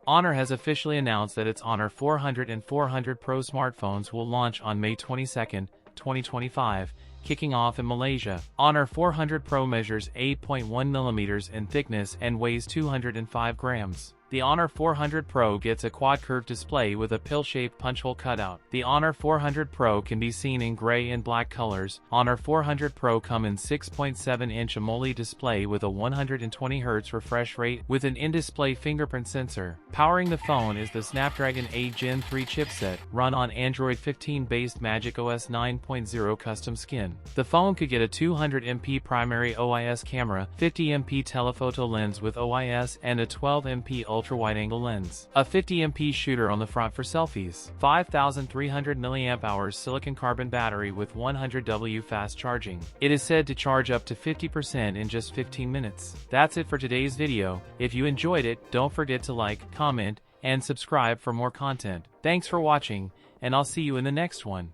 Honor has officially announced that its Honor 400 and 400 Pro smartphones will launch on May 22, 2025, kicking off in Malaysia. Honor 400 Pro measures 8.1 mm in thickness and weighs 205 grams. The Honor 400 Pro gets a quad-curved display with a pill-shaped punch-hole cutout. The Honor 400 Pro can be seen in gray and black colors. Honor 400 Pro come in 6.7-inch AMOLED display with a 120Hz refresh rate with an in-display fingerprint sensor. Powering the phone is the Snapdragon 8 Gen 3 chipset, run on Android 15-based Magic OS 9.0 custom skin. The phone could get a 200MP primary OIS camera, 50MP telephoto lens with OIS, and a 12MP ultra-wide-angle lens. A 50MP shooter on the front for selfies. 5,300 mAh silicon carbon battery with 100W fast charging. It is said to charge up to 50% in just 15 minutes. That's it for today's video. If you enjoyed it, don't forget to like, comment, and subscribe for more content. Thanks for watching, and I'll see you in the next one.